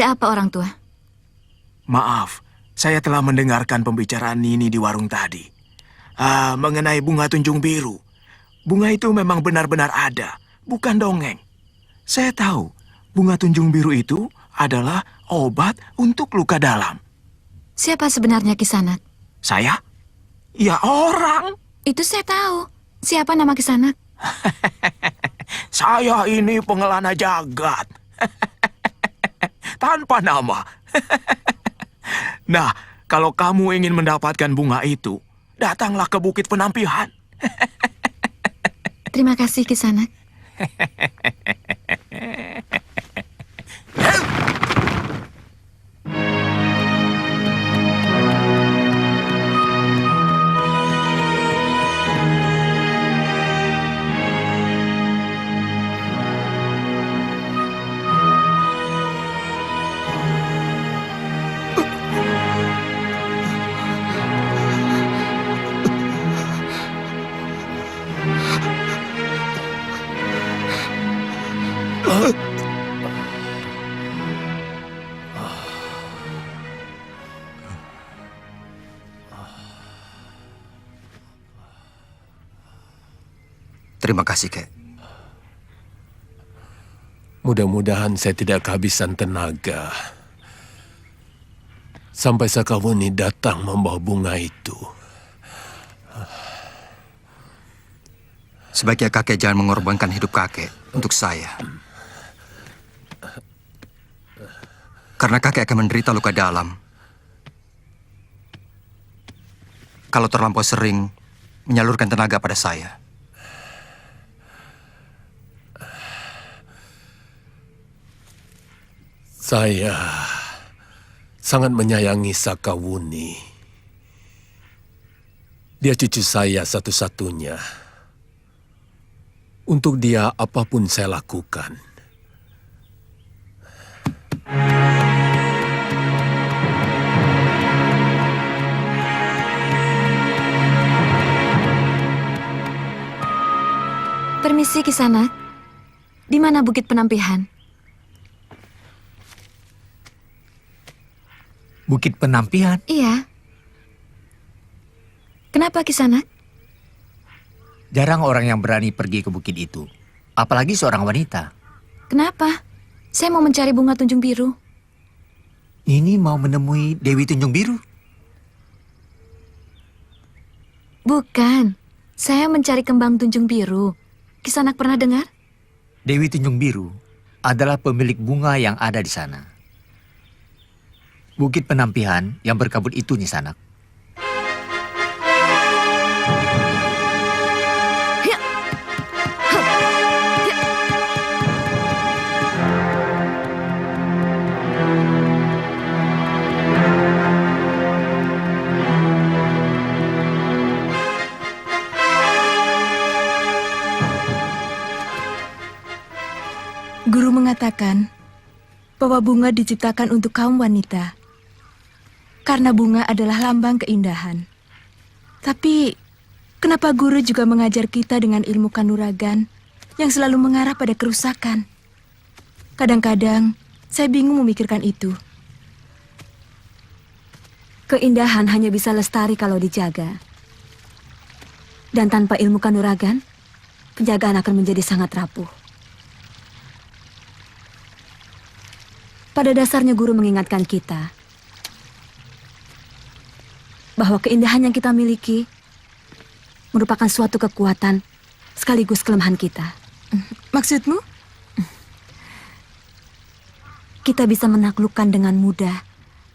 Ada apa orang tua? Maaf, saya telah mendengarkan pembicaraan Nini di warung tadi. Mengenai bunga tunjung biru. Bunga itu memang benar-benar ada, bukan dongeng. Saya tahu, bunga tunjung biru itu adalah obat untuk luka dalam. Siapa sebenarnya Kisanak? Saya? Ya orang. Itu saya tahu. Siapa nama Kisanak? Saya ini pengelana jagat. Tanpa nama. Nah, kalau kamu ingin mendapatkan bunga itu, datanglah ke Bukit Penampihan. Terima kasih Kisanak. Terima kasih, Kek. Mudah-mudahan saya tidak kehabisan tenaga. Sampai Sakawuni datang membawa bunga itu. Sebaiknya kakek jangan mengorbankan hidup kakek untuk saya. Karena kakek akan menderita luka dalam. Kalau terlampau sering menyalurkan tenaga pada saya. Saya sangat menyayangi Sakawuni. Dia cucu saya satu-satunya. Untuk dia apapun saya lakukan. Permisi Kisanak. Di mana Bukit Penampihan? Bukit Penampihan? Iya. Kenapa Kisanak? Jarang orang yang berani pergi ke bukit itu. Apalagi seorang wanita. Kenapa? Saya mau mencari bunga tunjung biru. Ini mau menemui Dewi Tunjung Biru? Bukan. Saya mencari kembang tunjung biru. Kisanak pernah dengar? Dewi Tunjung Biru adalah pemilik bunga yang ada di sana. Bukit Penampihan yang berkabut itu, Nisanak. Guru mengatakan bahwa bunga diciptakan untuk kaum wanita. Karena bunga adalah lambang keindahan. Tapi, kenapa guru juga mengajar kita dengan ilmu kanuragan yang selalu mengarah pada kerusakan? Kadang-kadang, saya bingung memikirkan itu. Keindahan hanya bisa lestari kalau dijaga. Dan tanpa ilmu kanuragan, penjagaan akan menjadi sangat rapuh. Pada dasarnya guru mengingatkan kita bahwa keindahan yang kita miliki merupakan suatu kekuatan sekaligus kelemahan kita. Maksudmu? Kita bisa menaklukkan dengan mudah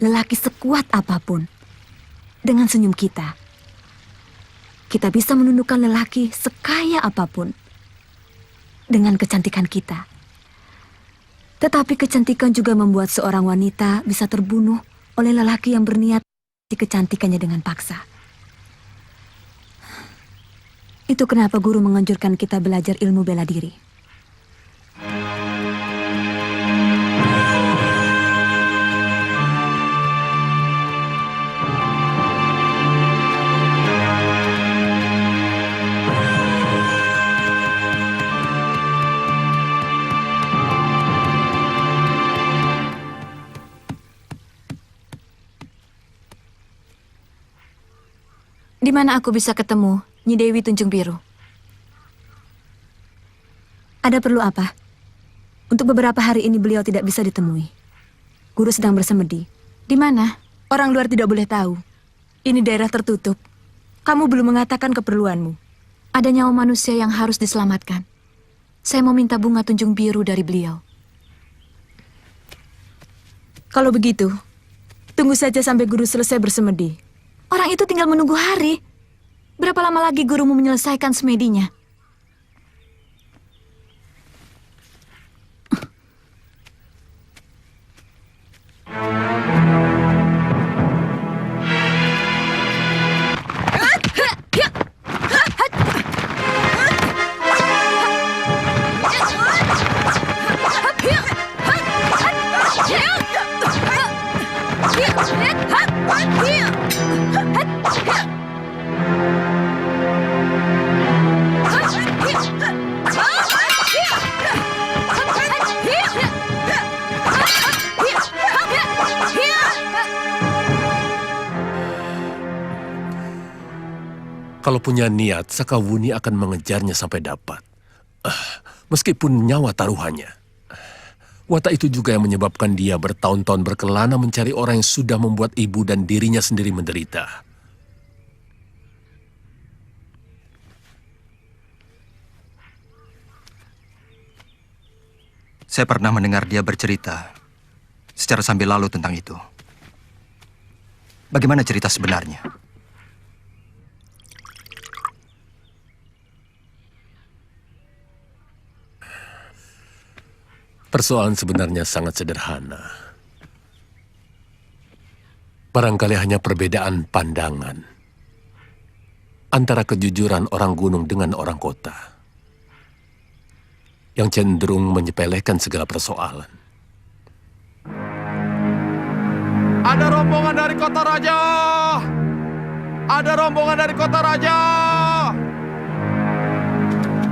lelaki sekuat apapun dengan senyum kita. Kita bisa menundukkan lelaki sekaya apapun dengan kecantikan kita. Tetapi kecantikan juga membuat seorang wanita bisa terbunuh oleh lelaki yang berniat kecantikannya dengan paksa. Itu kenapa guru menganjurkan kita belajar ilmu bela diri. Di mana aku bisa ketemu Nyi Dewi Tunjung Biru? Ada perlu apa? Untuk beberapa hari ini beliau tidak bisa ditemui. Guru sedang bersemedi. Di mana? Orang luar tidak boleh tahu. Ini daerah tertutup. Kamu belum mengatakan keperluanmu. Ada nyawa manusia yang harus diselamatkan. Saya mau minta bunga tunjung biru dari beliau. Kalau begitu, tunggu saja sampai guru selesai bersemedi. Orang itu tinggal menunggu hari. Berapa lama lagi gurumu menyelesaikan semedinya? Kalau punya niat, Sakawuni akan mengejarnya sampai dapat. Meskipun nyawa taruhannya. Watak itu juga yang menyebabkan dia bertahun-tahun berkelana mencari orang yang sudah membuat ibu dan dirinya sendiri menderita. Saya pernah mendengar dia bercerita secara sambil lalu tentang itu. Bagaimana cerita sebenarnya? Persoalan sebenarnya sangat sederhana. Barangkali hanya perbedaan pandangan antara kejujuran orang gunung dengan orang kota yang cenderung menyepelekan segala persoalan. Ada rombongan dari kota raja! Ada rombongan dari kota raja!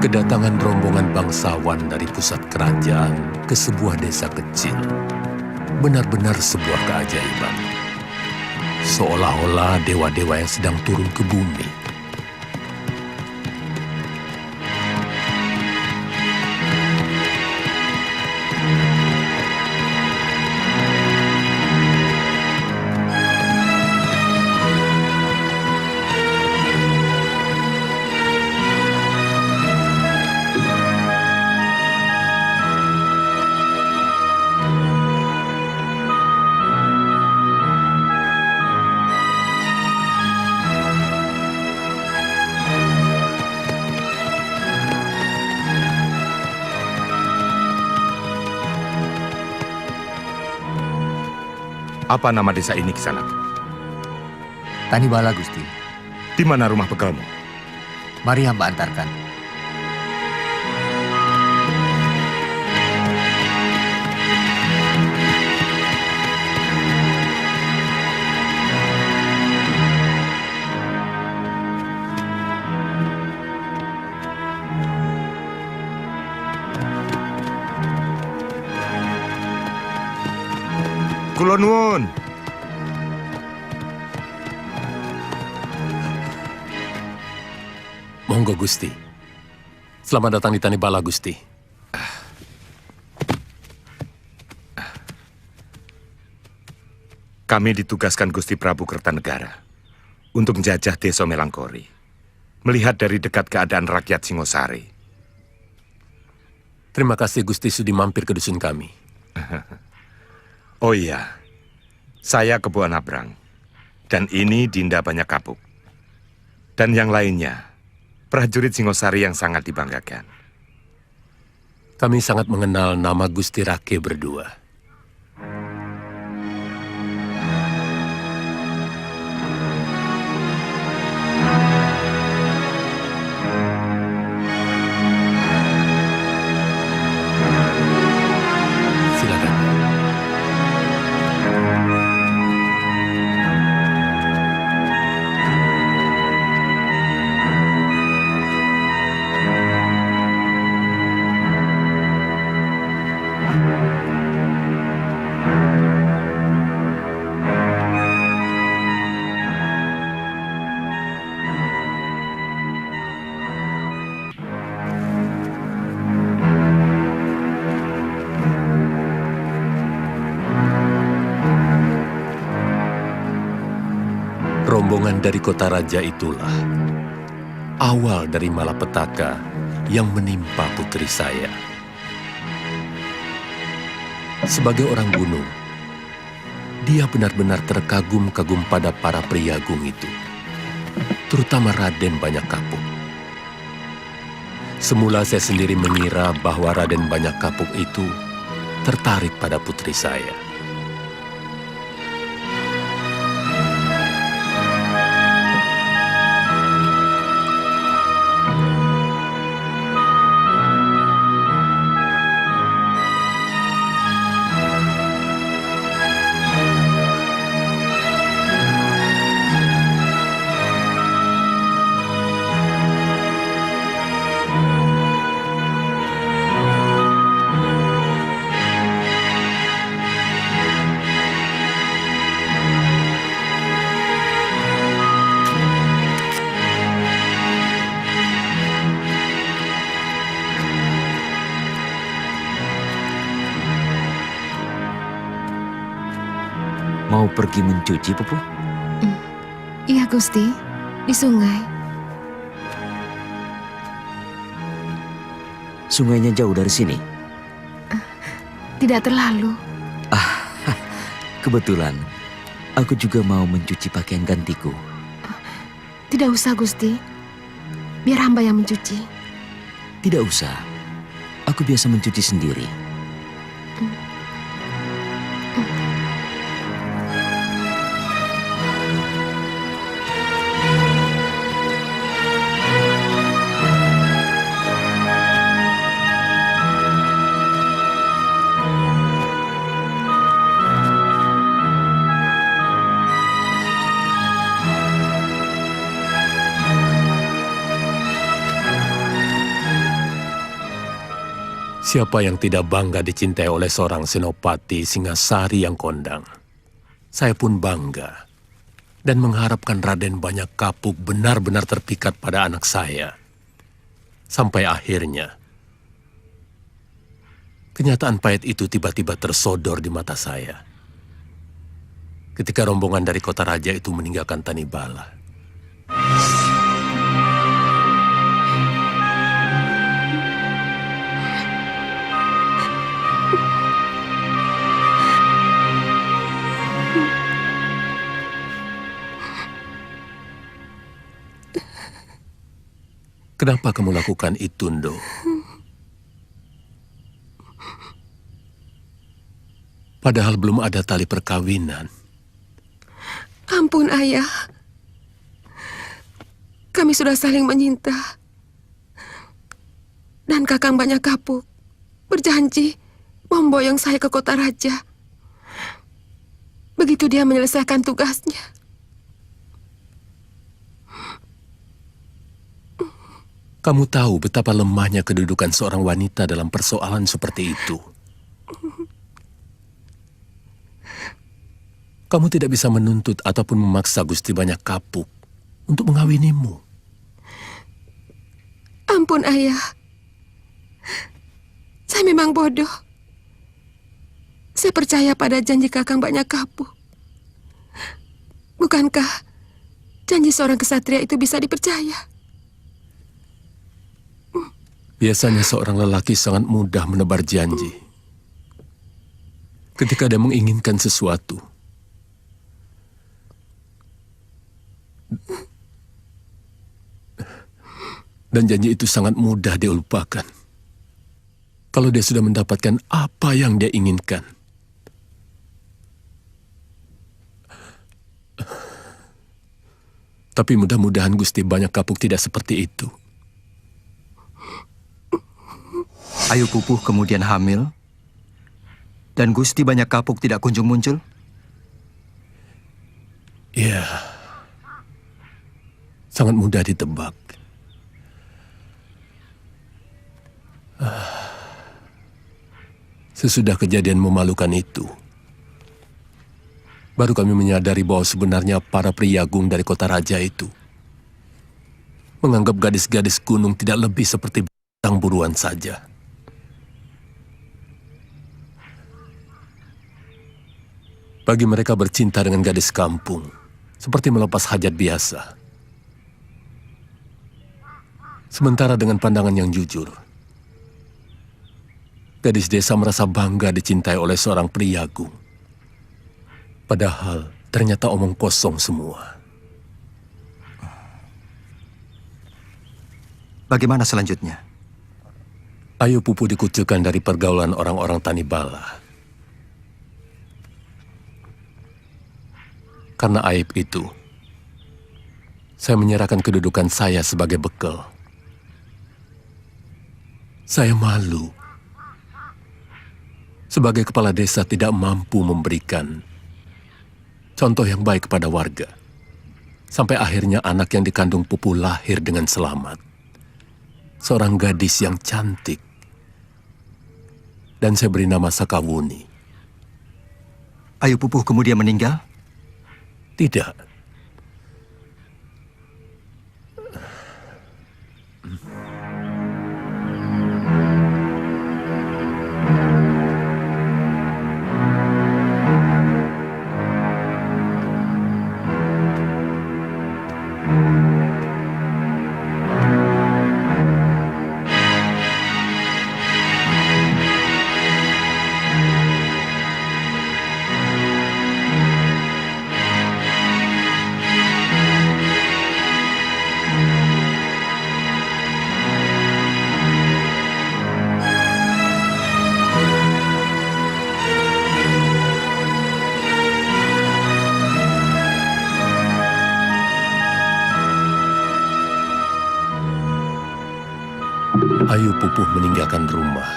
Kedatangan rombongan bangsawan dari pusat kerajaan ke sebuah desa kecil benar-benar sebuah keajaiban. Seolah-olah dewa-dewa yang sedang turun ke bumi. Apa nama desa ini, Kisanak? Tanibala, Gusti. Di mana rumah begalmu? Mari hamba antarkan. Kula nuwun. Monggo Gusti. Selamat datang di Tanibala, Gusti. Kami ditugaskan Gusti Prabu Kertanegara untuk menjajah desa Melangkori, melihat dari dekat keadaan rakyat Singosari. Terima kasih Gusti sudi mampir ke dusun kami. Oh iya, saya Kebo Anabrang, dan ini Dinda Banyak Kapuk. Dan yang lainnya, prajurit Singosari yang sangat dibanggakan. Kami sangat mengenal nama Gusti Rake berdua. Silakan. Rombongan dari kota raja itulah awal dari malapetaka yang menimpa putri saya. Sebagai orang gunung, dia benar-benar terkagum-kagum pada para priagung itu, terutama Raden Banyak Kapuk. Semula saya sendiri mengira bahwa Raden Banyak Kapuk itu tertarik pada putri saya. Mau pergi mencuci, Pupu? Iya, Gusti. Di sungai. Sungainya jauh dari sini. Tidak terlalu. Kebetulan, aku juga mau mencuci pakaian gantiku. Tidak usah, Gusti. Biar hamba yang mencuci. Tidak usah. Aku biasa mencuci sendiri. Siapa yang tidak bangga dicintai oleh seorang senopati Singasari yang kondang? Saya pun bangga dan mengharapkan Raden Banyak Kapuk benar-benar terpikat pada anak saya. Sampai akhirnya, kenyataan pahit itu tiba-tiba tersodor di mata saya. Ketika rombongan dari kota raja itu meninggalkan Tanibala. Kenapa kamu lakukan itu, Ndo? Padahal belum ada tali perkawinan. Ampun, Ayah. Kami sudah saling menyinta. Dan Kakang Banyak Kapuk berjanji memboyong saya ke kota raja. Begitu dia menyelesaikan tugasnya. Kamu tahu betapa lemahnya kedudukan seorang wanita dalam persoalan seperti itu. Kamu tidak bisa menuntut ataupun memaksa Gusti Banyak Kapuk untuk mengawinimu. Ampun, Ayah. Saya memang bodoh. Saya percaya pada janji Kakang Banyak Kapuk. Bukankah janji seorang kesatria itu bisa dipercaya? Biasanya seorang lelaki sangat mudah menebar janji. Ketika dia menginginkan sesuatu, dan janji itu sangat mudah dia lupakan. Kalau dia sudah mendapatkan apa yang dia inginkan. Tapi mudah-mudahan Gusti Banyak Kapuk tidak seperti itu. Ayu Pupuh kemudian hamil, dan Gusti Banyak Kapuk tidak kunjung muncul? Ya, sangat mudah ditebak. Sesudah kejadian memalukan itu, baru kami menyadari bahwa sebenarnya para priagung dari kota raja itu menganggap gadis-gadis gunung tidak lebih seperti bintang buruan saja. Bagi mereka bercinta dengan gadis kampung seperti melepas hajat biasa. Sementara dengan pandangan yang jujur, gadis desa merasa bangga dicintai oleh seorang priagung. Padahal ternyata omong kosong semua. Bagaimana selanjutnya? Ayu Pupu dikucilkan dari pergaulan orang-orang Tanibala. Karena aib itu, saya menyerahkan kedudukan saya sebagai bekal. Saya malu. Sebagai kepala desa tidak mampu memberikan contoh yang baik kepada warga. Sampai akhirnya anak yang dikandung Pupu lahir dengan selamat. Seorang gadis yang cantik. Dan saya beri nama Sakawuni. Ayu Pupuh kemudian meninggal? Tidak. Ayu Pupuh meninggalkan rumah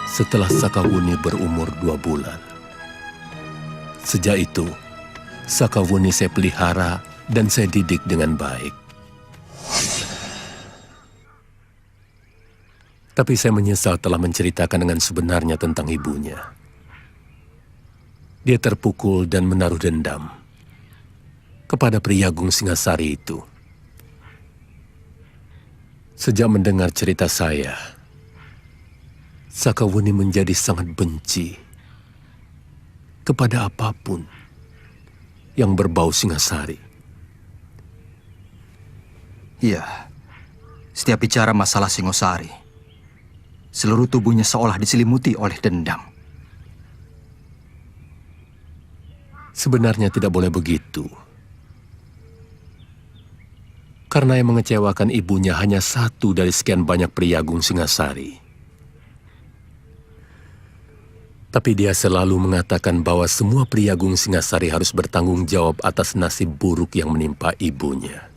setelah Sakawuni berumur 2 bulan. Sejak itu, Sakawuni saya pelihara dan saya didik dengan baik. Tapi saya menyesal telah menceritakan dengan sebenarnya tentang ibunya. Dia terpukul dan menaruh dendam kepada Priyagung Singasari itu. Sejak mendengar cerita saya, Sakawuni menjadi sangat benci kepada apapun yang berbau Singasari. Iya, setiap bicara masalah Singosari, seluruh tubuhnya seolah diselimuti oleh dendam. Sebenarnya tidak boleh begitu. Karena yang mengecewakan ibunya hanya satu dari sekian banyak Priyagung Singasari. Tapi dia selalu mengatakan bahwa semua Priyagung Singasari harus bertanggung jawab atas nasib buruk yang menimpa ibunya.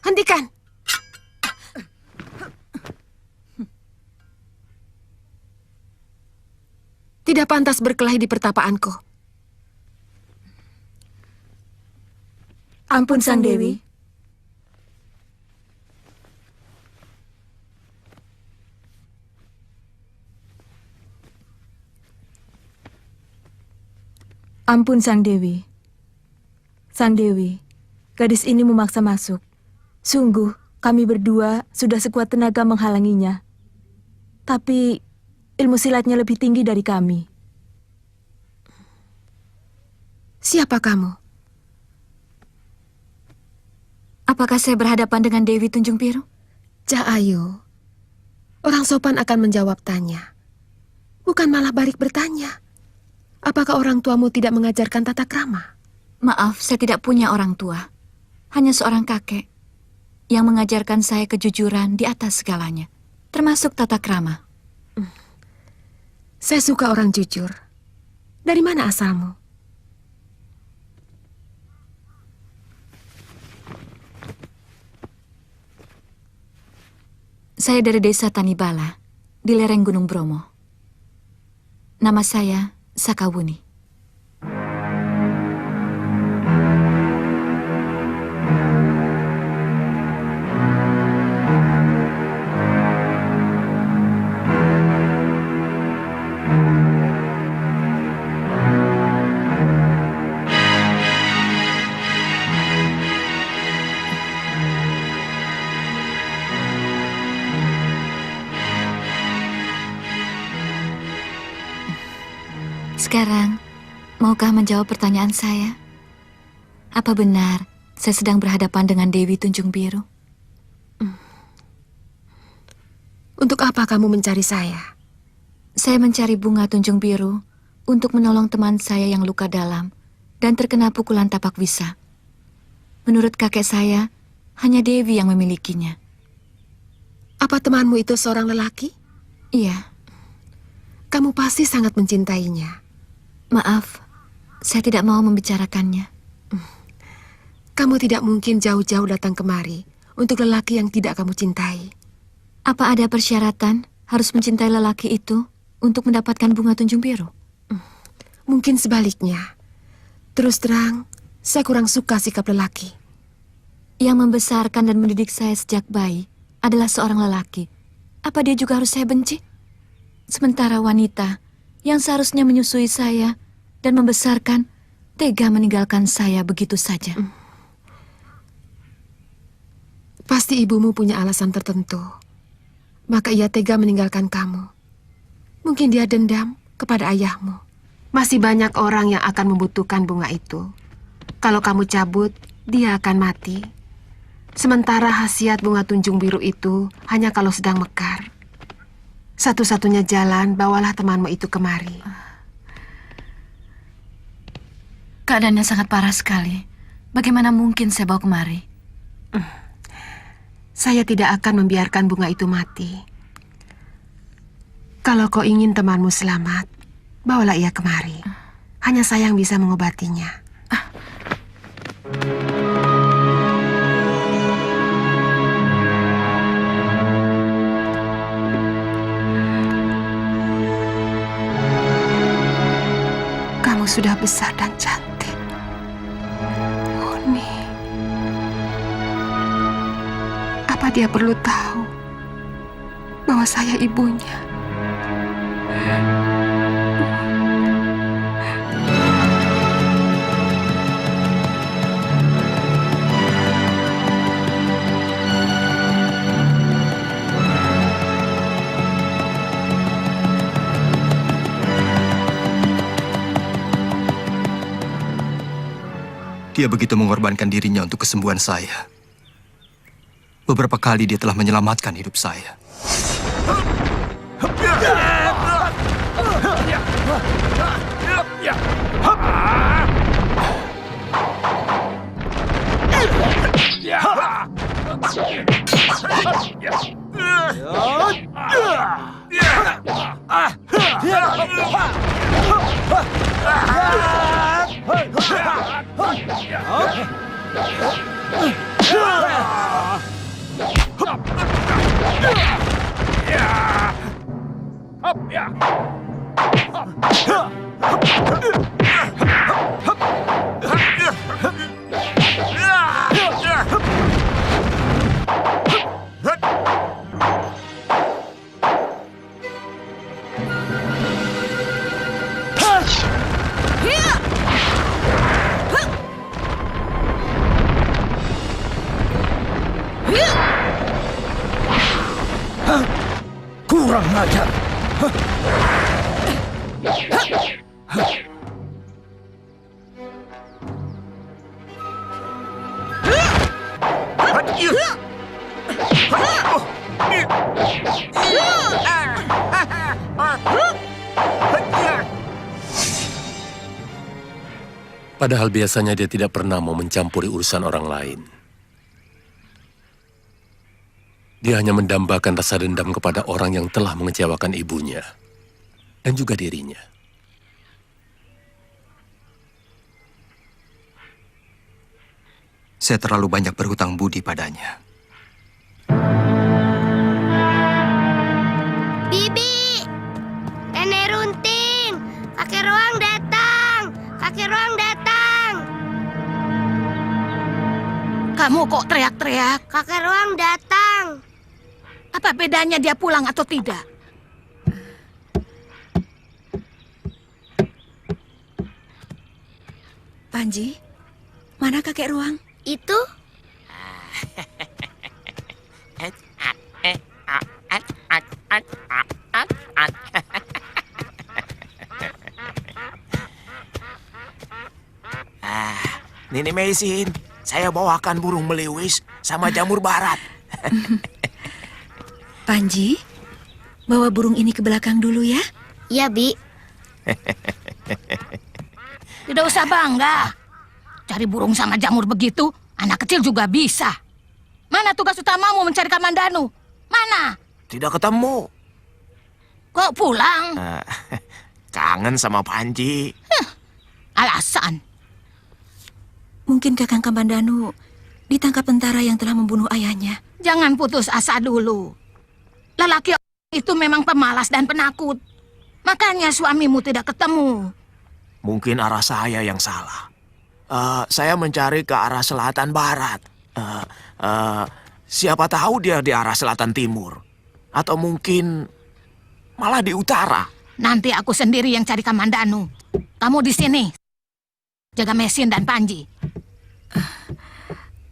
Hentikan! Tidak pantas berkelahi di pertapaanku. Ampun, Sang Dewi. Ampun Sang Dewi. Sang Dewi, gadis ini memaksa masuk. Sungguh, kami berdua sudah sekuat tenaga menghalanginya. Tapi ilmu silatnya lebih tinggi dari kami. Siapa kamu? Apakah saya berhadapan dengan Dewi Tunjung Biru? Cah Ayu. Orang sopan akan menjawab tanya. Bukan malah balik bertanya. Apakah orang tuamu tidak mengajarkan tata krama? Maaf, saya tidak punya orang tua. Hanya seorang kakek yang mengajarkan saya kejujuran di atas segalanya, termasuk tata krama. Saya suka orang jujur. Dari mana asalmu? Saya dari desa Tanibala, di lereng Gunung Bromo. Nama saya Sakawuni. Sekarang, maukah menjawab pertanyaan saya? Apa benar saya sedang berhadapan dengan Dewi Tunjung Biru? Untuk apa kamu mencari saya? Saya mencari bunga Tunjung Biru untuk menolong teman saya yang luka dalam dan terkena pukulan tapak wisa. Menurut kakek saya, hanya Dewi yang memilikinya. Apa temanmu itu seorang lelaki? Iya. Kamu pasti sangat mencintainya. Maaf, saya tidak mau membicarakannya. Kamu tidak mungkin jauh-jauh datang kemari untuk lelaki yang tidak kamu cintai. Apa ada persyaratan harus mencintai lelaki itu untuk mendapatkan bunga Tunjung Biru? Mungkin sebaliknya. Terus terang, saya kurang suka sikap lelaki. Yang membesarkan dan mendidik saya sejak bayi adalah seorang lelaki. Apa dia juga harus saya benci? Sementara wanita yang seharusnya menyusui saya dan membesarkan, tega meninggalkan saya begitu saja. Pasti ibumu punya alasan tertentu. Maka ia tega meninggalkan kamu. Mungkin dia dendam kepada ayahmu. Masih banyak orang yang akan membutuhkan bunga itu. Kalau kamu cabut, dia akan mati. Sementara khasiat bunga Tunjung Biru itu hanya kalau sedang mekar. Satu-satunya jalan, bawalah temanmu itu kemari. Keadaannya sangat parah sekali. Bagaimana mungkin saya bawa kemari? Saya tidak akan membiarkan bunga itu mati. Kalau kau ingin temanmu selamat, bawalah ia kemari. Hanya saya yang bisa mengobatinya. Kamu sudah besar dan cantik. Uni. Apa dia perlu tahu bahwa saya ibunya? Dia begitu mengorbankan dirinya untuk kesembuhan saya. Beberapa kali dia telah menyelamatkan hidup saya. Padahal biasanya dia tidak pernah mau mencampuri urusan orang lain. Dia hanya mendambakan rasa dendam kepada orang yang telah mengecewakan ibunya dan juga dirinya. Saya terlalu banyak berhutang budi padanya. Bibi! Nenek Runting! Kakek Ruang datang! Kakek Ruang datang! Kamu kok teriak-teriak? Kakek Ruang datang! Apa bedanya dia pulang atau tidak? Panji, mana kakek Ruang? Itu? Nini Mesin, saya bawakan burung meliwis sama jamur barat. Panji, bawa burung ini ke belakang dulu ya. Iya, Bi. Tidak usah bangga. Cari burung sama jamur begitu, anak kecil juga bisa. Mana tugas utamamu mencari Kamandanu? Mana? Tidak ketemu. Kok pulang? Kangen sama Panji. Alasan. Mungkin Kakang Kamandanu ditangkap tentara yang telah membunuh ayahnya. Jangan putus asa dulu. Lelaki itu memang pemalas dan penakut. Makanya suamimu tidak ketemu. Mungkin arah saya yang salah. Saya mencari ke arah selatan barat. Siapa tahu dia di arah selatan timur. Atau mungkin malah di utara. Nanti aku sendiri yang cari Kamandanu. Kamu di sini. Jaga Mesin dan Panji.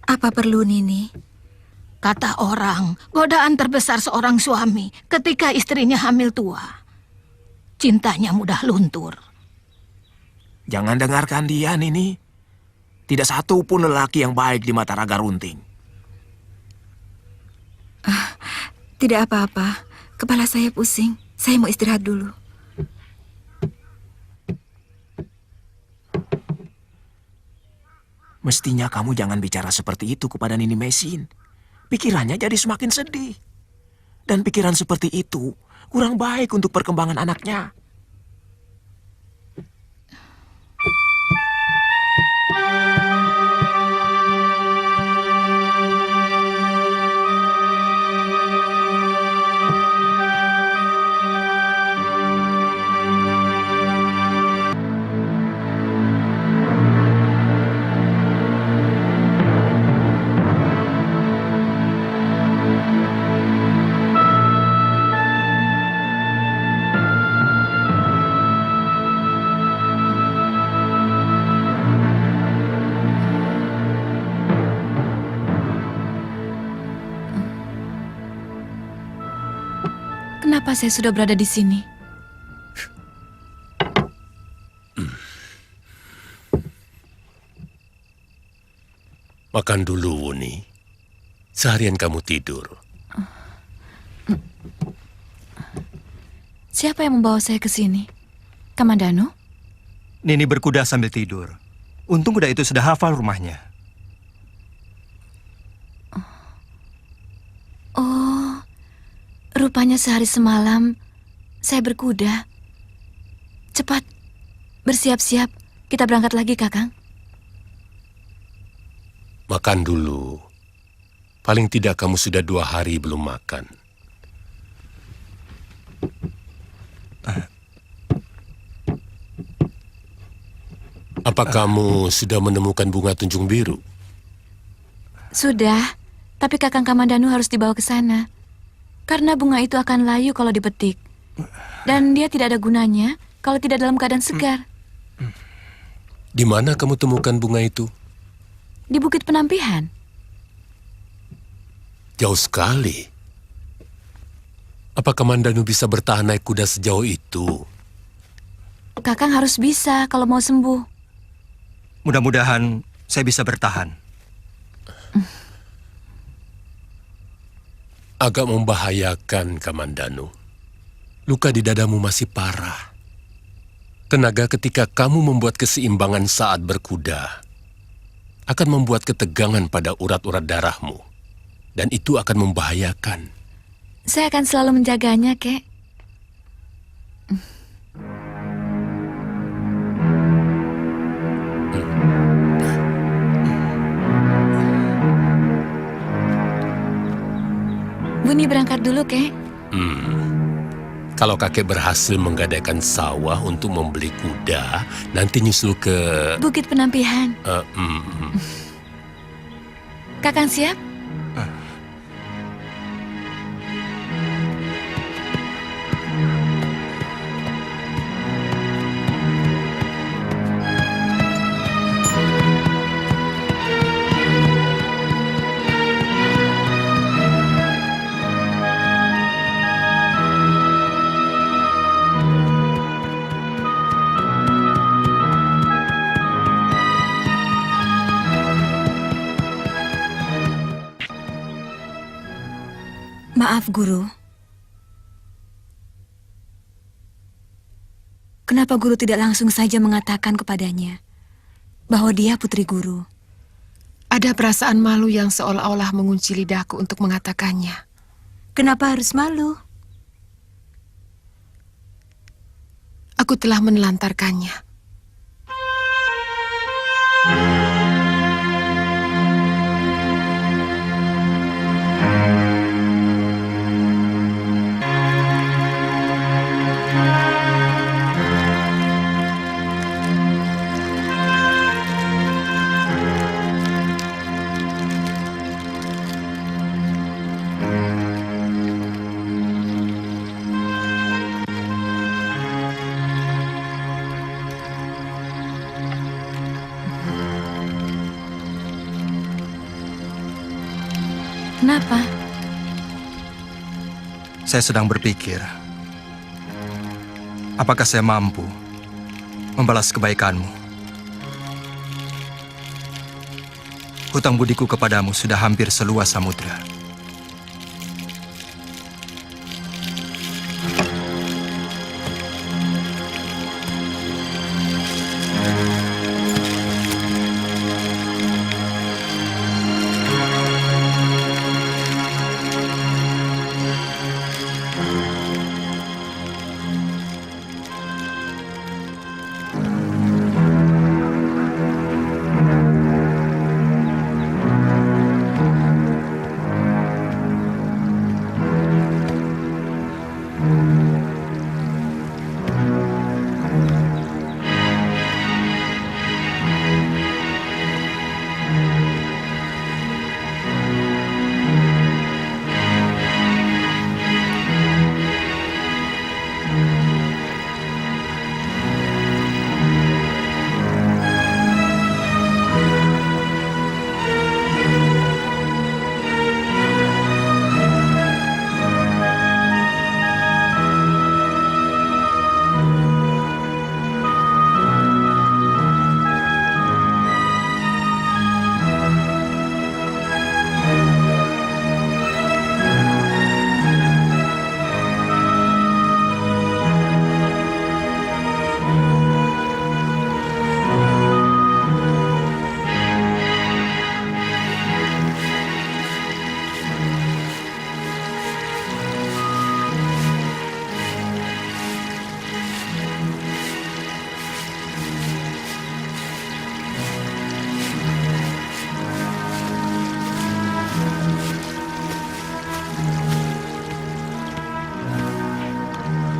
Apa perlu, Nini? Kata orang, godaan terbesar seorang suami ketika istrinya hamil tua. Cintanya mudah luntur. Jangan dengarkan dia, Nini. Tidak satu pun lelaki yang baik di mata Raga Runting. Tidak apa-apa. Kepala saya pusing. Saya mau istirahat dulu. Mestinya kamu jangan bicara seperti itu kepada Nini Mesin. Pikirannya jadi semakin sedih. Dan pikiran seperti itu kurang baik untuk perkembangan anaknya. Kenapa saya sudah berada di sini? Makan dulu, Wuni. Seharian kamu tidur. Siapa yang membawa saya ke sini? Kamandanu? Nini berkuda sambil tidur. Untung kuda itu sudah hafal rumahnya. Oh, rupanya sehari semalam saya berkuda. Cepat, bersiap-siap. Kita berangkat lagi, Kakang. Makan dulu. Paling tidak kamu sudah 2 hari belum makan. Apa kamu sudah menemukan bunga tunjung biru? Sudah, tapi Kakang Kamandanu harus dibawa ke sana. Karena bunga itu akan layu kalau dipetik. Dan dia tidak ada gunanya kalau tidak dalam keadaan segar. Di mana kamu temukan bunga itu? Di Bukit Penampihan. Jauh sekali. Apa Kamandanu bisa bertahan naik kuda sejauh itu? Kakang harus bisa kalau mau sembuh. Mudah-mudahan saya bisa bertahan. Agak membahayakan, Kamandanu. Luka di dadamu masih parah. Tenaga ketika kamu membuat keseimbangan saat berkuda akan membuat ketegangan pada urat-urat darahmu. Dan itu akan membahayakan. Saya akan selalu menjaganya, Kek. Buni berangkat dulu, Kek. Kalau kakek berhasil menggadaikan sawah untuk membeli kuda, nanti nyusul ke... Bukit Penampihan. Kakang siap? Maaf, Guru. Kenapa Guru tidak langsung saja mengatakan kepadanya bahwa dia putri Guru? Ada perasaan malu yang seolah-olah mengunci lidahku untuk mengatakannya. Kenapa harus malu? Aku telah menelantarkannya. Kenapa? Saya sedang berpikir, apakah saya mampu membalas kebaikanmu? Hutang budiku kepadamu sudah hampir seluas samudra.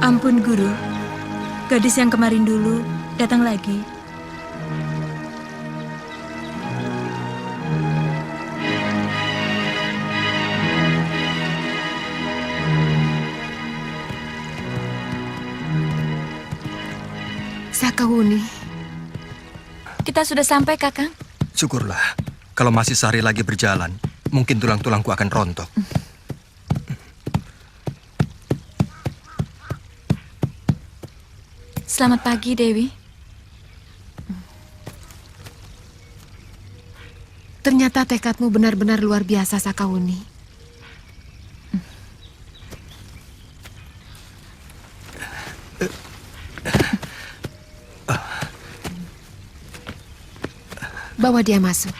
Ampun, Guru. Gadis yang kemarin dulu datang lagi. Sakawuni. Kita sudah sampai, Kakang. Syukurlah, kalau masih sehari lagi berjalan, mungkin tulang-tulangku akan rontok. Selamat pagi, Dewi. Ternyata tekadmu benar-benar luar biasa, Sakawuni. Bawa dia masuk.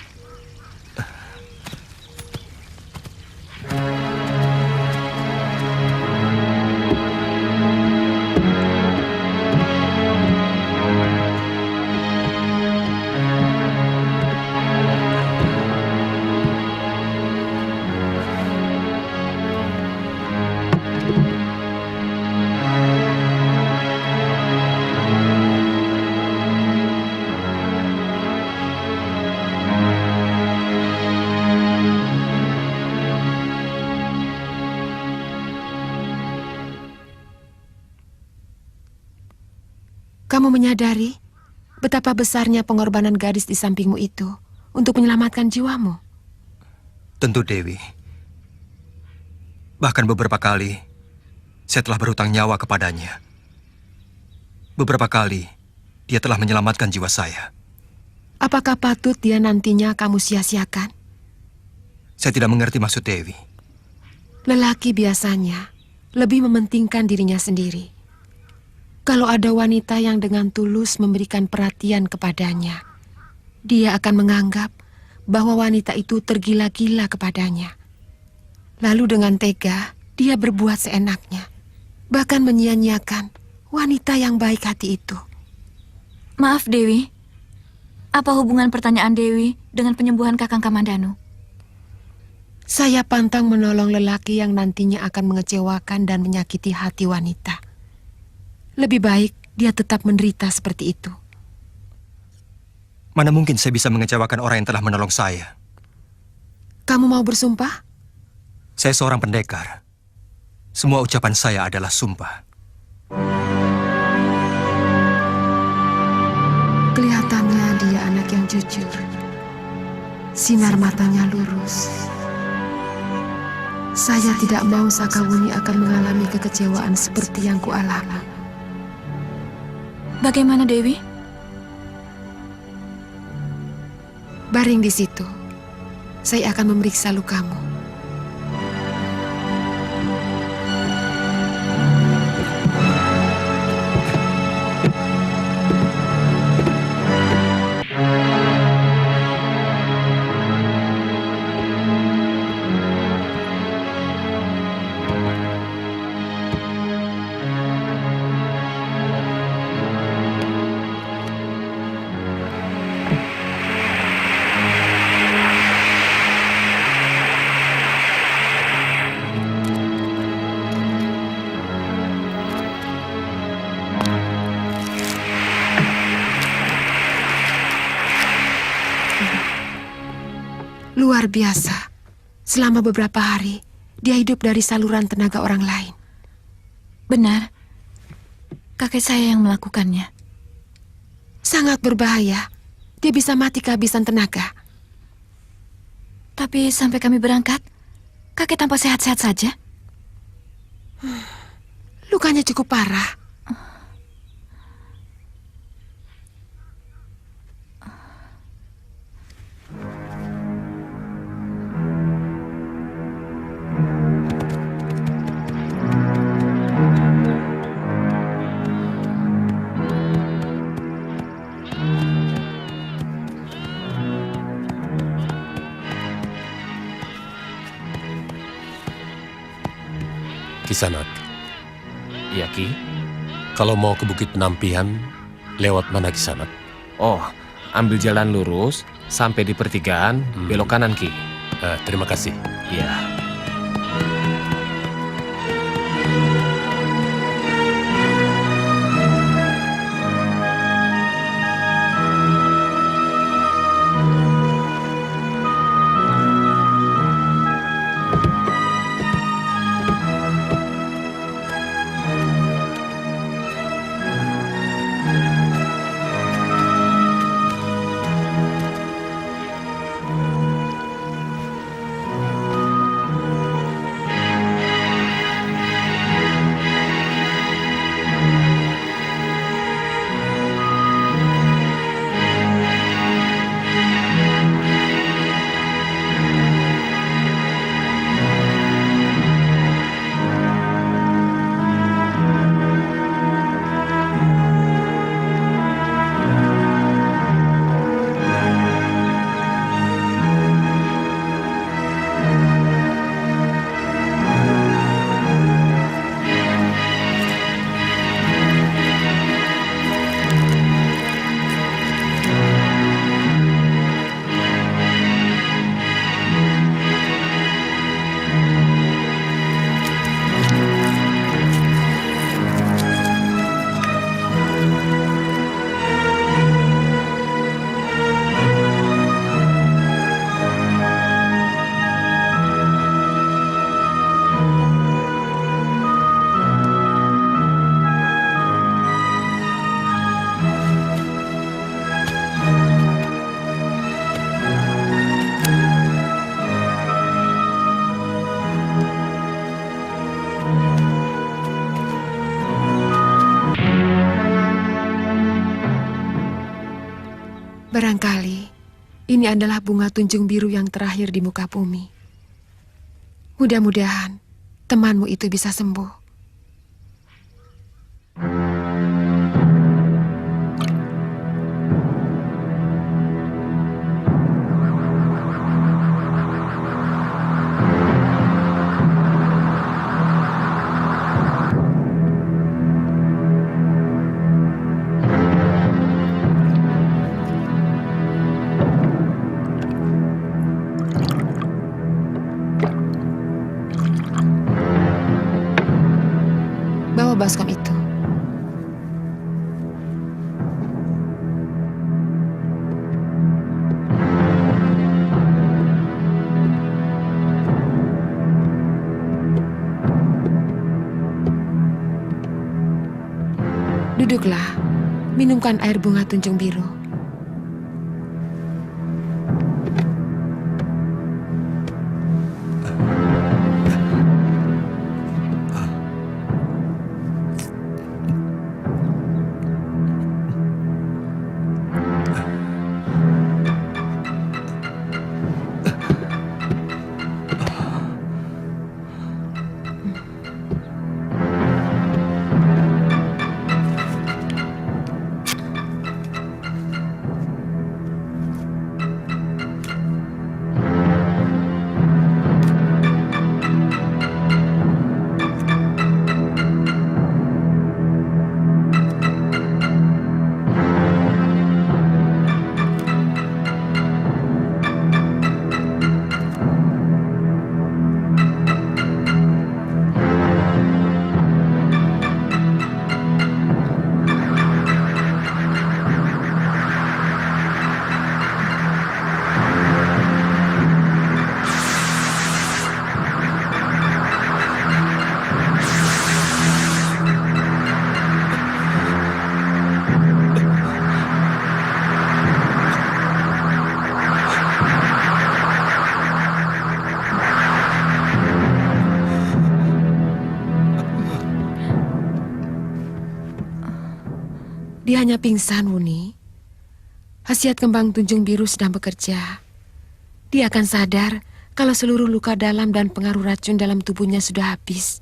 Kamu menyadari betapa besarnya pengorbanan gadis di sampingmu itu untuk menyelamatkan jiwamu? Tentu Dewi. Bahkan beberapa kali saya telah berhutang nyawa kepadanya. Beberapa kali dia telah menyelamatkan jiwa saya. Apakah patut dia nantinya kamu sia-siakan? Saya tidak mengerti maksud Dewi. Lelaki biasanya lebih mementingkan dirinya sendiri. Kalau ada wanita yang dengan tulus memberikan perhatian kepadanya, dia akan menganggap bahwa wanita itu tergila-gila kepadanya. Lalu dengan tega, dia berbuat seenaknya, bahkan menyia-nyiakan wanita yang baik hati itu. Maaf Dewi, apa hubungan pertanyaan Dewi dengan penyembuhan Kakang Kamandanu? Saya pantang menolong lelaki yang nantinya akan mengecewakan dan menyakiti hati wanita. Lebih baik dia tetap menderita seperti itu. Mana mungkin saya bisa mengecewakan orang yang telah menolong saya? Kamu mau bersumpah? Saya seorang pendekar. Semua ucapan saya adalah sumpah. Kelihatannya dia anak yang jujur. Sinar matanya lurus. Saya tidak mau Sakawuni akan mengalami kekecewaan seperti yang kualami. Bagaimana Dewi? Baring di situ. Saya akan memeriksa lukamu. Luar biasa. Selama beberapa hari, dia hidup dari saluran tenaga orang lain. Benar. Kakek saya yang melakukannya. Sangat berbahaya. Dia bisa mati kehabisan tenaga. Tapi sampai kami berangkat, kakek tampak sehat-sehat saja. Lukanya cukup parah. Kisanak, Iya, Ki. kalau mau ke Bukit Penampihan, lewat mana Kisanak? Oh, ambil jalan lurus, sampai di pertigaan, belok kanan, Ki. Terima kasih. Iya. Barangkali ini adalah bunga tunjung biru yang terakhir di muka bumi. Mudah-mudahan temanmu itu bisa sembuh. Bawa baskom itu. Duduklah, minumkan air bunga tunjung biru. Dia hanya pingsan, Wuni. Khasiat kembang tunjung biru sedang bekerja. Dia akan sadar kalau seluruh luka dalam dan pengaruh racun dalam tubuhnya sudah habis.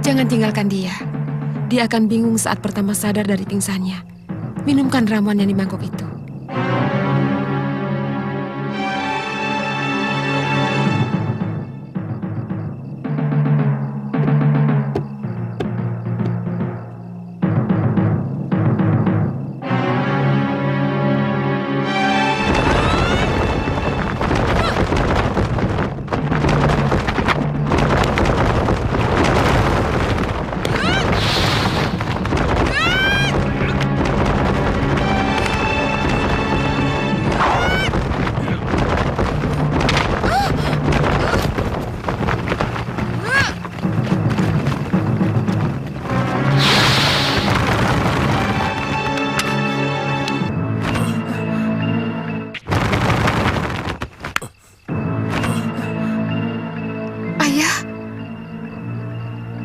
Jangan tinggalkan dia. Dia akan bingung saat pertama sadar dari pingsannya. Minumkan ramuan yang di mangkok itu.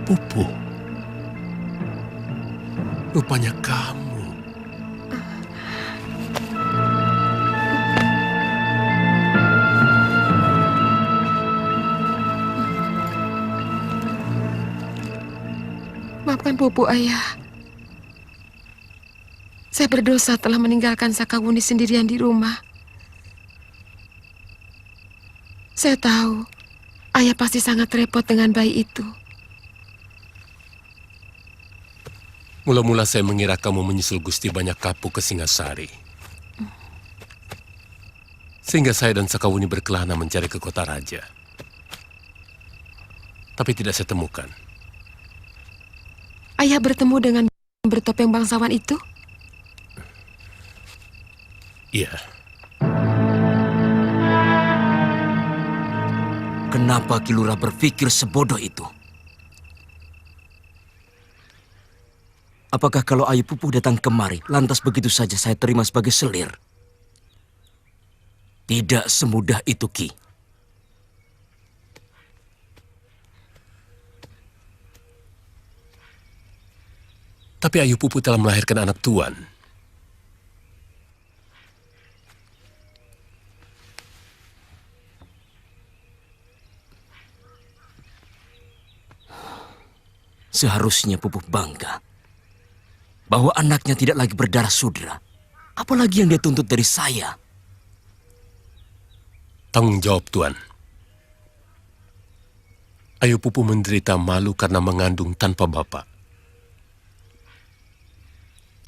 Pupu, rupanya kamu. Maafkan Pupu, Ayah. Saya berdosa telah meninggalkan Sakawuni sendirian di rumah. Saya tahu, Ayah pasti sangat repot dengan bayi itu. Mula-mula saya mengira kamu menyusul Gusti Banyak Kapuk ke Singasari. Sehingga saya dan Sakawuni berkelana mencari ke kota raja. Tapi tidak saya temukan. Ayah bertemu dengan bertopeng bangsawan itu? Iya. Kenapa Kilura berpikir sebodoh itu? Apakah kalau Ayu Pupuh datang kemari, lantas begitu saja saya terima sebagai selir? Tidak semudah itu, Ki. Tapi Ayu Pupuh telah melahirkan anak tuan. Seharusnya Pupuh bangga bahwa anaknya tidak lagi berdarah sudra. Apalagi yang dia tuntut dari saya. Tanggung jawab, Tuan. Ayu Pupuh menderita malu karena mengandung tanpa bapak.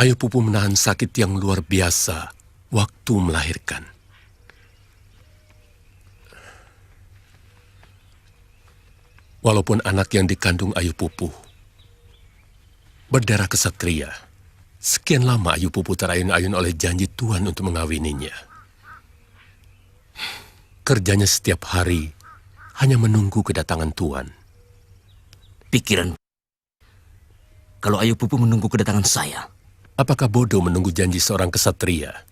Ayu Pupuh menahan sakit yang luar biasa waktu melahirkan. Walaupun anak yang dikandung Ayu Pupuh berdarah kesatria, sekian lama Ayu Pupuh terayun-ayun oleh janji Tuan untuk mengawininya. Kerjanya setiap hari hanya menunggu kedatangan Tuan. Pikiran kalau Ayu Pupuh menunggu kedatangan saya. Apakah bodoh menunggu janji seorang kesatria?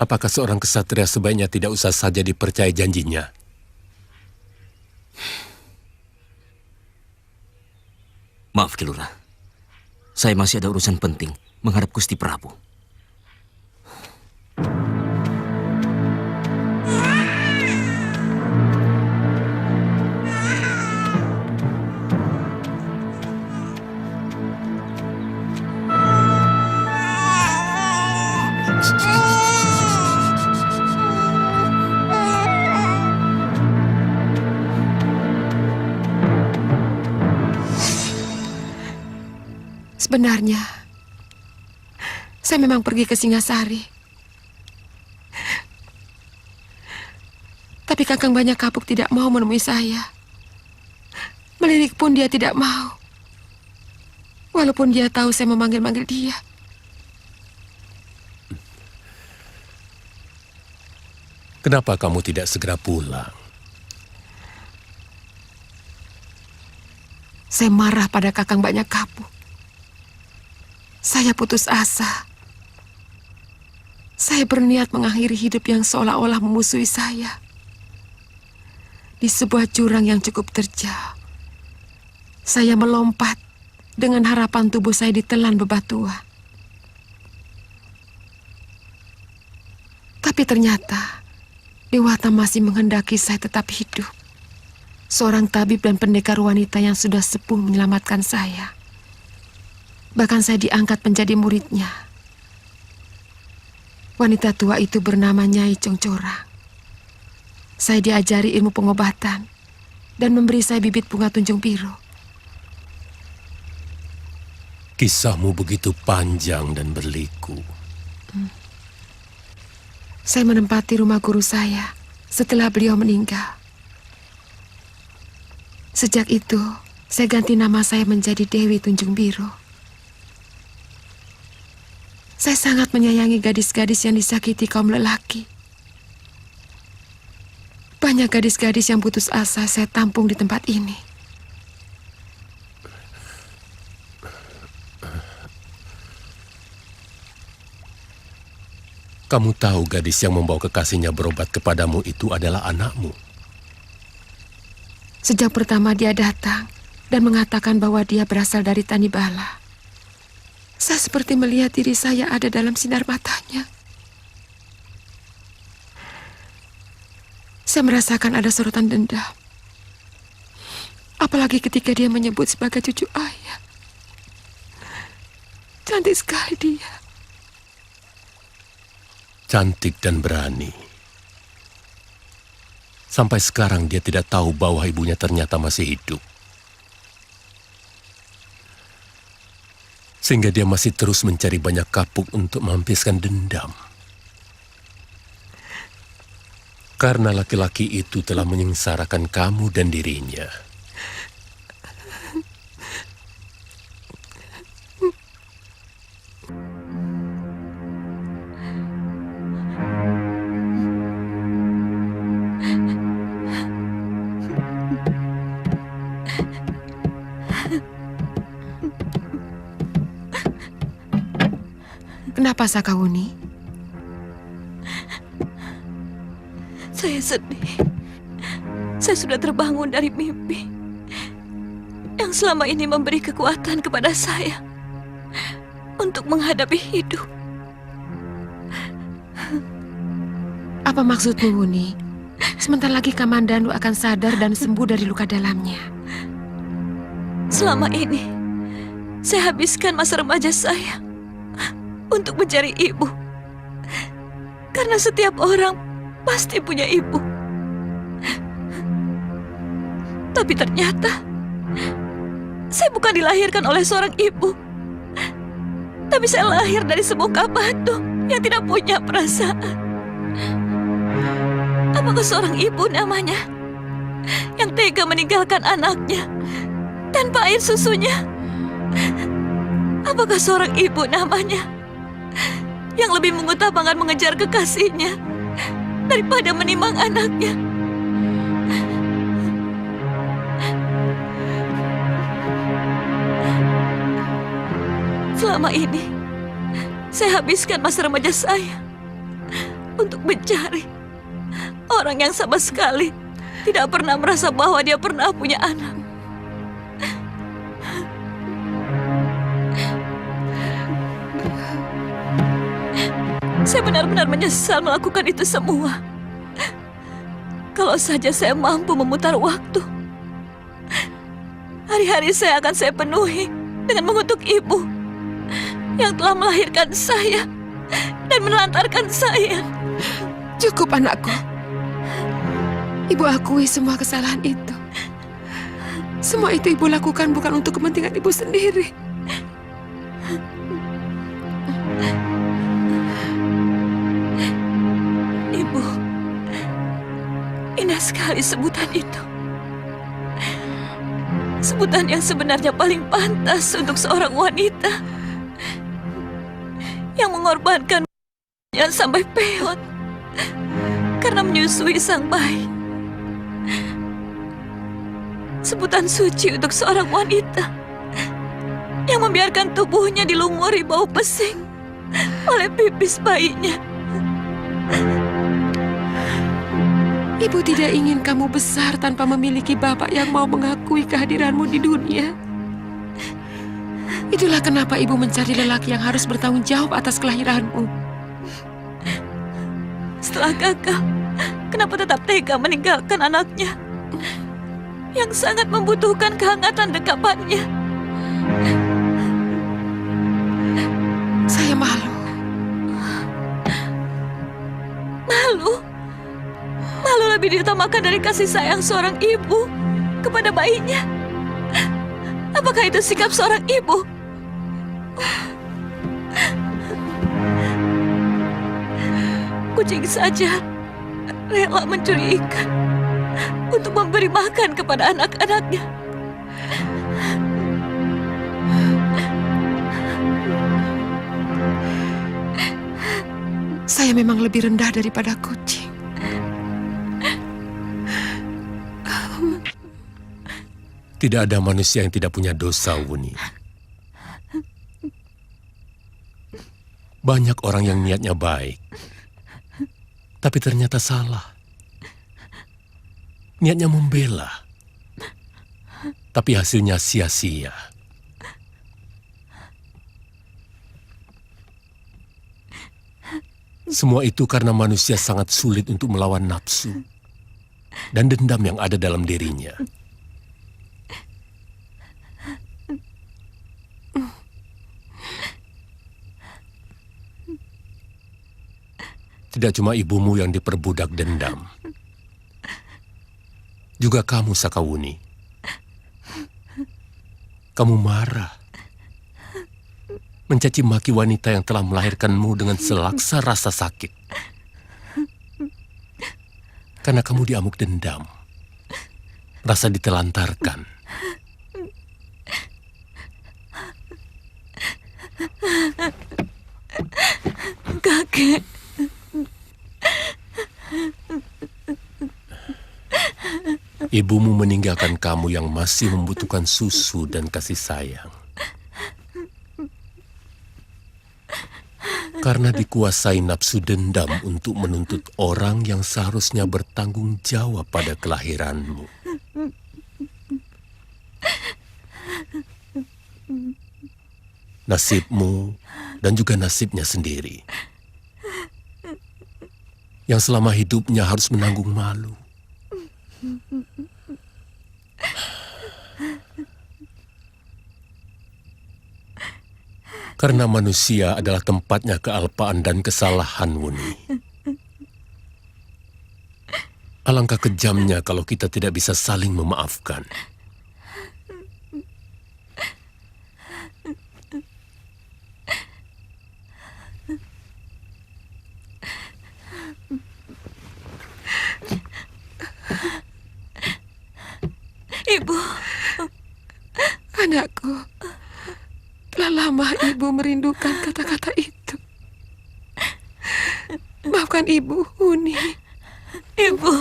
Apakah seorang kesatria sebaiknya tidak usah saja dipercaya janjinya? Maaf, Kilura. Saya masih ada urusan penting menghadap Gusti Prabu. Sebenarnya, saya memang pergi ke Singasari. Tapi Kakang Banyak Kapuk tidak mau menemui saya. Melirik pun dia tidak mau. Walaupun dia tahu saya memanggil-manggil dia. Kenapa kamu tidak segera pulang? Saya marah pada Kakang Banyak Kapuk. Saya putus asa. Saya berniat mengakhiri hidup yang seolah-olah memusuhi saya. Di sebuah jurang yang cukup terjal, saya melompat dengan harapan tubuh saya ditelan bebatuan. Tapi ternyata Dewata masih menghendaki saya tetap hidup. Seorang tabib dan pendekar wanita yang sudah sepuh menyelamatkan saya. Bahkan saya diangkat menjadi muridnya. Wanita tua itu bernama Nyai Congcorang. Saya diajari ilmu pengobatan dan memberi saya bibit bunga tunjung biru. Kisahmu begitu panjang dan berliku. Saya menempati rumah guru saya setelah beliau meninggal. Sejak itu, saya ganti nama saya menjadi Dewi Tunjung Biru. Saya sangat menyayangi gadis-gadis yang disakiti kaum lelaki. Banyak gadis-gadis yang putus asa saya tampung di tempat ini. Kamu tahu gadis yang membawa kekasihnya berobat kepadamu itu adalah anakmu. Sejak pertama dia datang dan mengatakan bahwa dia berasal dari Tanibala. Saya seperti melihat diri saya ada dalam sinar matanya. Saya merasakan ada sorotan dendam. Apalagi ketika dia menyebut sebagai cucu ayah. Cantik sekali dia. Cantik dan berani. Sampai sekarang dia tidak tahu bahwa ibunya ternyata masih hidup. Sehingga dia masih terus mencari Banyak Kapuk untuk melampiaskan dendam. Karena laki-laki itu telah menyengsarakan kamu dan dirinya. Kenapa Sakawuni? Saya sedih. Saya sudah terbangun dari mimpi yang selama ini memberi kekuatan kepada saya untuk menghadapi hidup. Apa maksudmu, Wuni? Sebentar lagi Kamandanu akan sadar dan sembuh dari luka dalamnya. Selama ini, saya habiskan masa remaja saya untuk mencari ibu. Karena setiap orang pasti punya ibu. Tapi ternyata, saya bukan dilahirkan oleh seorang ibu. Tapi saya lahir dari sebongkah batu yang tidak punya perasaan. Apakah seorang ibu namanya yang tega meninggalkan anaknya tanpa air susunya? Apakah seorang ibu namanya yang lebih mengutamakan mengejar kekasihnya daripada menimang anaknya? Selama ini, saya habiskan masa remaja saya untuk mencari orang yang sama sekali tidak pernah merasa bahwa dia pernah punya anak. Saya benar-benar menyesal melakukan itu semua. Kalau saja saya mampu memutar waktu, hari-hari saya akan saya penuhi dengan mengutuk ibu yang telah melahirkan saya dan menelantarkan saya. Cukup, anakku. Ibu akui semua kesalahan itu. Semua itu ibu lakukan bukan untuk kepentingan ibu sendiri. Ibu, indah sekali sebutan itu. Sebutan yang sebenarnya paling pantas untuk seorang wanita yang mengorbankannya sampai peot karena menyusui sang bayi. Sebutan suci untuk seorang wanita yang membiarkan tubuhnya dilumuri bau pesing oleh pipis bayinya. Ibu tidak ingin kamu besar tanpa memiliki bapak yang mau mengakui kehadiranmu di dunia. Itulah kenapa ibu mencari lelaki yang harus bertanggung jawab atas kelahiranmu. Setelah gagal, kenapa tetap tega meninggalkan anaknya yang sangat membutuhkan kehangatan dekapannya? Saya malu. Malu? Malu lebih diutamakan dari kasih sayang seorang ibu kepada bayinya. Apakah itu sikap seorang ibu? Kucing saja rela mencuri ikan untuk memberi makan kepada anak-anaknya. Saya memang lebih rendah daripada kucing. Tidak ada manusia yang tidak punya dosa, Wuni. Banyak orang yang niatnya baik, tapi ternyata salah. Niatnya membela, tapi hasilnya sia-sia. Semua itu karena manusia sangat sulit untuk melawan nafsu dan dendam yang ada dalam dirinya. Tidak cuma ibumu yang diperbudak dendam. Juga kamu, Sakawuni. Kamu marah. Mencaci maki wanita yang telah melahirkanmu dengan selaksa rasa sakit. karena kamu diamuk dendam. Rasa ditelantarkan. Kakek. Ibumu meninggalkan kamu yang masih membutuhkan susu dan kasih sayang. Karena dikuasai nafsu dendam untuk menuntut orang yang seharusnya bertanggung jawab pada kelahiranmu. Nasibmu dan juga nasibnya sendiri. Yang selama hidupnya harus menanggung malu. Karena manusia adalah tempatnya kealpaan dan kesalahan, Wuni. Alangkah kejamnya kalau kita tidak bisa saling memaafkan. Ibu. Anakku, telah lama ibu merindukan kata-kata itu. Maafkan ibu, Uni. Ibu.